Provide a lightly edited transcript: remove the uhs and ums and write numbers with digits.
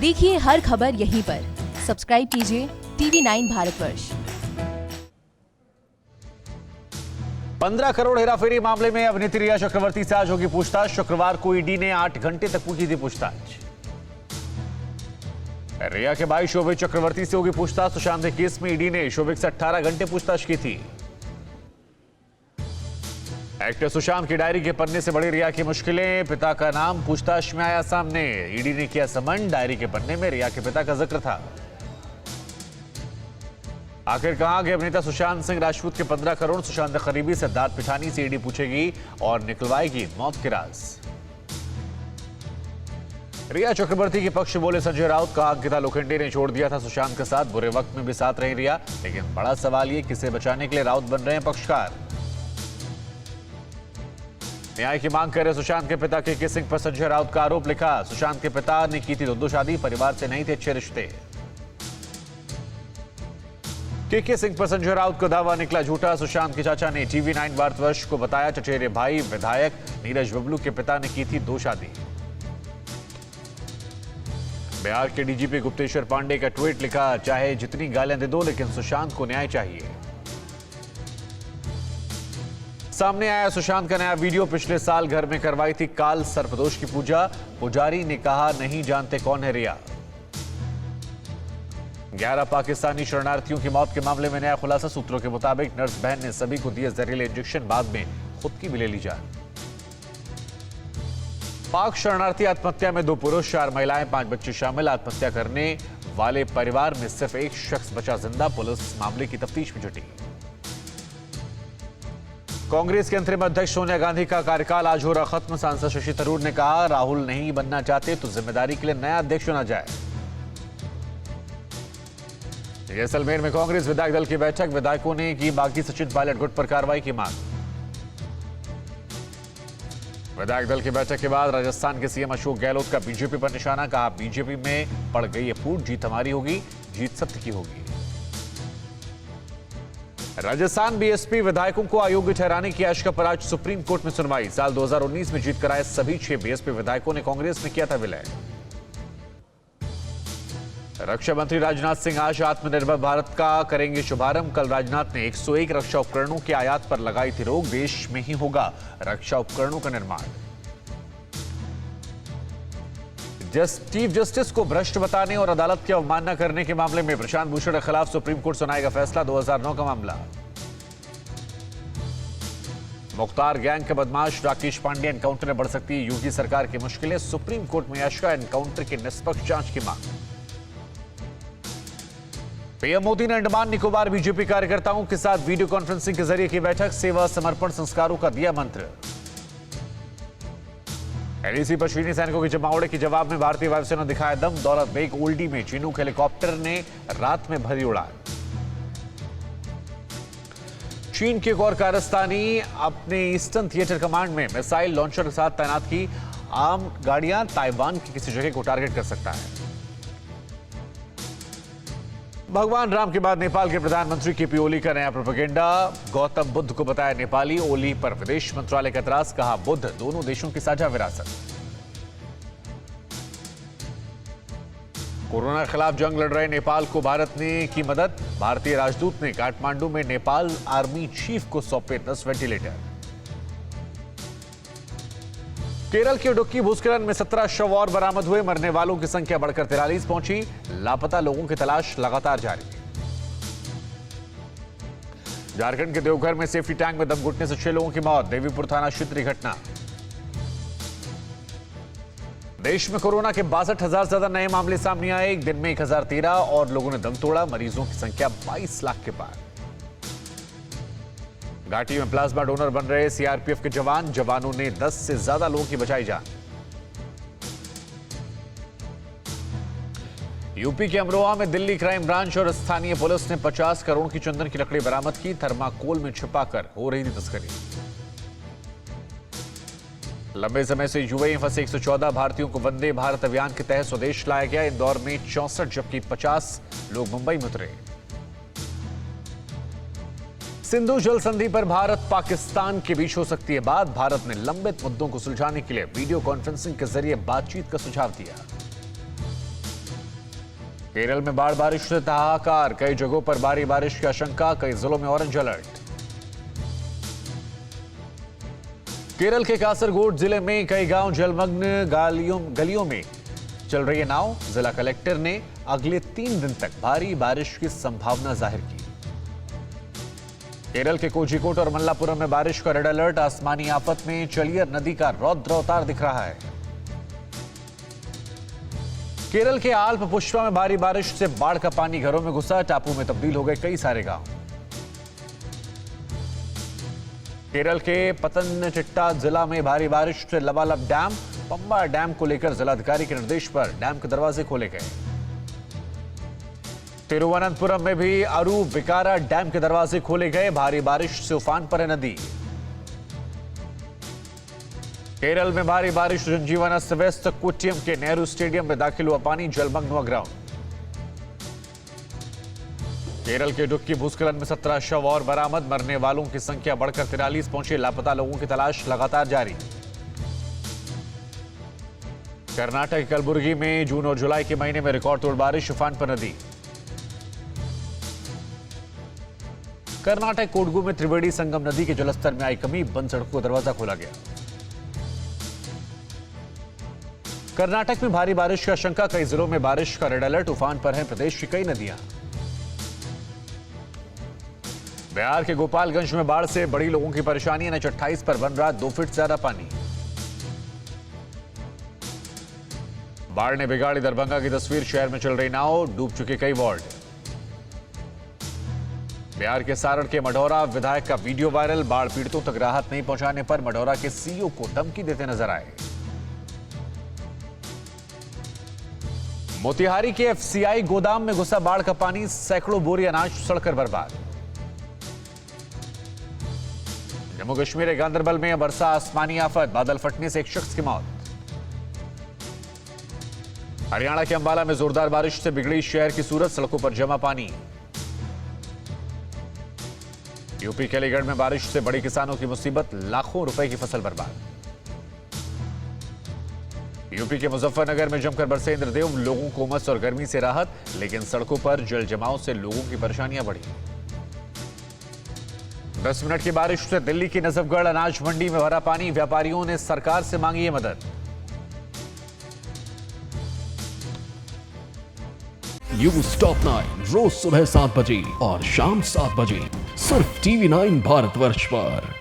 देखिए हर खबर यहीं पर। सब्सक्राइब कीजिए TV9 भारतवर्ष। 15 करोड़ हेराफेरी मामले में अभिनेत्री रिया चक्रवर्ती से आज होगी पूछताछ। शुक्रवार को ईडी ने 8 घंटे तक पूछी थी पूछताछ। रिया के भाई शोभिक चक्रवर्ती से होगी पूछताछ। सुशांत के केस में ईडी ने शोभिक से 18 घंटे पूछताछ की थी। एक्टर सुशांत की डायरी के पन्ने से बढ़ी रिया की मुश्किलें, पिता का नाम पूछताछ में आया सामने। ईडी ने किया समन, डायरी के पन्ने में रिया के पिता का जिक्र था। आखिर कहां गए अभिनेता सुशांत सिंह राजपूत के 15 करोड़? सुशांत के करीबी सिद्धार्थ पिठानी से ईडी पूछेगी और निकलवाएगी मौत के राज। रिया चक्रवर्ती के पक्ष बोले संजय राउत। कहा अंकिता लोखंडे ने छोड़ दिया था सुशांत के साथ, बुरे वक्त में भी साथ रही रिया, लेकिन बड़ा सवाल ये किसे बचाने के लिए राउत बन रहे हैं पक्षकार। न्याय की मांग कर रहे सुशांत के पिता के सिंह पर संजय राउत का आरोप लिखा। सुशांत के पिता ने की थी 2 शादी, परिवार से नहीं थे अच्छे रिश्ते। के सिंह पर संजय राउत का दावा निकला झूठा। सुशांत के चाचा ने TV9 भारतवर्ष को बताया चचेरे भाई विधायक नीरज बबलू के पिता ने की थी 2 शादी। बिहार के डीजीपी गुप्तेश्वर पांडे का ट्वीट लिखा, चाहे जितनी गालियां दे दो लेकिन सुशांत को न्याय चाहिए। सामने आया सुशांत का नया वीडियो। पिछले साल घर में करवाई थी काल सर्पदोष की पूजा। पुजारी ने कहा नहीं जानते कौन है रिया। 11 पाकिस्तानी शरणार्थियों की मौत के मामले में नया खुलासा। सूत्रों के मुताबिक नर्स बहन ने सभी को दिए जहरीले इंजेक्शन, बाद में खुद की भी ले ली जान। पाक शरणार्थी आत्महत्या में 2 पुरुष 4 महिलाएं 5 बच्चे शामिल। आत्महत्या करने वाले परिवार में सिर्फ एक शख्स बचा जिंदा। पुलिस मामले की तफ्तीश में जुटी। कांग्रेस के अंतरिम अध्यक्ष सोनिया गांधी का कार्यकाल आज हो रहा खत्म। सांसद शशि थरूर ने कहा राहुल नहीं बनना चाहते तो जिम्मेदारी के लिए नया अध्यक्ष चुना जाए। जैसलमेर में कांग्रेस विधायक दल की बैठक। विधायकों ने की बागी सचिन पायलट गुट पर कार्रवाई की मांग। विधायक दल की बैठक के बाद राजस्थान के सीएम अशोक गहलोत का बीजेपी पर निशाना। कहा बीजेपी में पड़ गई है फूट, जीत हमारी होगी, जीत सत्य की होगी। राजस्थान बीएसपी विधायकों को अयोग्य ठहराने की याचिका पर आज सुप्रीम कोर्ट में सुनवाई। साल 2019 में जीत कर आए सभी 6 बीएसपी विधायकों ने कांग्रेस में किया था विलय। रक्षा मंत्री राजनाथ सिंह आज आत्मनिर्भर भारत का करेंगे शुभारंभ। कल राजनाथ ने 101 रक्षा उपकरणों की आयात पर लगाई थी रोक। देश में ही होगा रक्षा उपकरणों का निर्माण। चीफ जस्टिस को भ्रष्ट बताने और अदालत की अवमानना करने के मामले में प्रशांत भूषण के खिलाफ सुप्रीम कोर्ट सुनाएगा फैसला। 2009 का मामला। मुख्तार गैंग के बदमाश राकेश पांडे एनकाउंटर में बढ़ सकती है योगी सरकार की मुश्किलें। सुप्रीम कोर्ट में याचिका एनकाउंटर की निष्पक्ष जांच की मांग। पीएम मोदी ने अंडमान निकोबार बीजेपी कार्यकर्ताओं के साथ वीडियो कॉन्फ्रेंसिंग के जरिए की बैठक। सेवा समर्पण संस्कारों का दिया मंत्र। एलएसी पर चीनी सैनिकों के जमावड़े के जवाब में भारतीय वायुसेना दिखाया दम। दौलत बेग ओल्डी में चीनूक हेलीकॉप्टर ने रात में भरी उड़ान। चीन के एक और कारस्तानी अपने ईस्टर्न थिएटर कमांड में मिसाइल लॉन्चर के साथ तैनात की। आम गाड़ियां ताइवान की किसी जगह को टारगेट कर सकता है। भगवान राम के बाद नेपाल के प्रधानमंत्री केपी ओली का नया प्रोपेगेंडा। गौतम बुद्ध को बताया नेपाली, ओली पर विदेश मंत्रालय का एतराज। कहा बुद्ध दोनों देशों की साझा विरासत। कोरोना के खिलाफ जंग लड़ रहे नेपाल को भारत ने की मदद। भारतीय राजदूत ने काठमांडू में नेपाल आर्मी चीफ को सौंपे 10 वेंटिलेटर। केरल के इडुक्की भूस्खलन में 17 शव और बरामद हुए। मरने वालों की संख्या बढ़कर 43 पहुंची। लापता लोगों की तलाश लगातार जारी। झारखंड के देवघर में सेफ्टी टैंक में दम घुटने से 6 लोगों की मौत। देवीपुर थाना क्षेत्र की घटना। देश में कोरोना के 62,000 से ज्यादा नए मामले सामने आए। एक दिन में 1013 और लोगों ने दम तोड़ा। मरीजों की संख्या 22 लाख के पार। घाटी में प्लाज्मा डोनर बन रहे सीआरपीएफ के जवानों ने 10 से ज्यादा लोगों की बचाई जान। यूपी के अमरोहा में दिल्ली क्राइम ब्रांच और स्थानीय पुलिस ने 50 करोड़ की चंदन की लकड़ी बरामद की। थर्माकोल में छिपाकर हो रही थी तस्करी। लंबे समय से यूएई में फंसे 114 भारतीयों को वंदे भारत अभियान के तहत स्वदेश लाया गया। इंदौर में 64 जबकि 50 लोग मुंबई में उतरे। सिंधु जल संधि पर भारत पाकिस्तान के बीच हो सकती है बात। भारत ने लंबित मुद्दों को सुलझाने के लिए वीडियो कॉन्फ्रेंसिंग के जरिए बातचीत का सुझाव दिया। केरल में बाढ़ बारिश से हाहाकार, कई जगहों पर भारी बारिश की आशंका, कई जिलों में ऑरेंज अलर्ट। केरल के कासरगोड जिले में कई गांव जलमग्न, गलियों में चल रही है नाव। जिला कलेक्टर ने अगले 3 दिन तक भारी बारिश की संभावना जाहिर की। केरल के कोझिकोड और मल्लापुरम में बारिश का रेड अलर्ट, आसमानी आफत में चलियर नदी का रौद्र अवतार दिख रहा है। केरल के आल्प पुष्पा में भारी बारिश से बाढ़ का पानी घरों में घुसा, टापू में तब्दील हो गए कई सारे गांव। केरल के पतनमथिट्टा जिला में भारी बारिश से लबालब डैम, पंबा डैम को लेकर जिलाधिकारी के निर्देश पर डैम के दरवाजे खोले गए। तिरुवनंतपुरम में भी अरुविकारा डैम के दरवाजे खोले गए, भारी बारिश से उफान पर है नदी। केरल में भारी बारिश, जनजीवन अस्त व्यस्त, कोट्टियम के नेहरू स्टेडियम में दाखिल हुआ पानी, जलमग्न हुआ ग्राउंड। केरल के डुक्की भूस्खलन में 17 शव और बरामद, मरने वालों की संख्या बढ़कर 43 पहुंची, लापता लोगों की तलाश लगातार जारी। कर्नाटक के कलबुर्गी में जून और जुलाई के महीने में रिकॉर्ड तोड़ बारिश, उफान पर नदी। कर्नाटक कोडगू में त्रिवेणी संगम नदी के जलस्तर में आई कमी, बंद सड़कों को दरवाजा खोला गया। कर्नाटक में भारी बारिश की आशंका, कई जिलों में बारिश का रेड अलर्ट, उफान पर है प्रदेश की कई नदियां। बिहार के गोपालगंज में बाढ़ से बड़ी लोगों की परेशानी, एनएच 28 पर बन रहा 2 फीट से ज्यादा पानी। बाढ़ ने बिगाड़ी दरभंगा की तस्वीर, शहर में चल रही नाव, डूब चुके कई वार्ड। बिहार के सारण के मढ़ौरा विधायक का वीडियो वायरल, बाढ़ पीड़ितों तक राहत नहीं पहुंचाने पर मढ़ौरा के सीईओ को धमकी देते नजर आए। मोतिहारी के एफसीआई गोदाम में घुसा बाढ़ का पानी, सैकड़ों बोरी अनाज सड़कर बर्बाद। जम्मू कश्मीर के गांदरबल में बरसा आसमानी आफत, बादल फटने से एक शख्स की मौत। हरियाणा के अंबाला में जोरदार बारिश से बिगड़ी शहर की सूरत, सड़कों पर जमा पानी। यूपी के अलीगढ़ में बारिश से बड़ी किसानों की मुसीबत, लाखों रुपए की फसल बर्बाद। यूपी के मुजफ्फरनगर में जमकर बरसे इंद्रदेव, लोगों को उमस और गर्मी से राहत, लेकिन सड़कों पर जल जमाव से लोगों की परेशानियां बढ़ी। 10 मिनट की बारिश से दिल्ली की नजफगढ़ अनाज मंडी में भरा पानी, व्यापारियों ने सरकार से मांगी है मदद। न्यूज टॉप 9 रोज सुबह 7 बजे और शाम 7 बजे सिर्फ TV9 भारतवर्ष पर।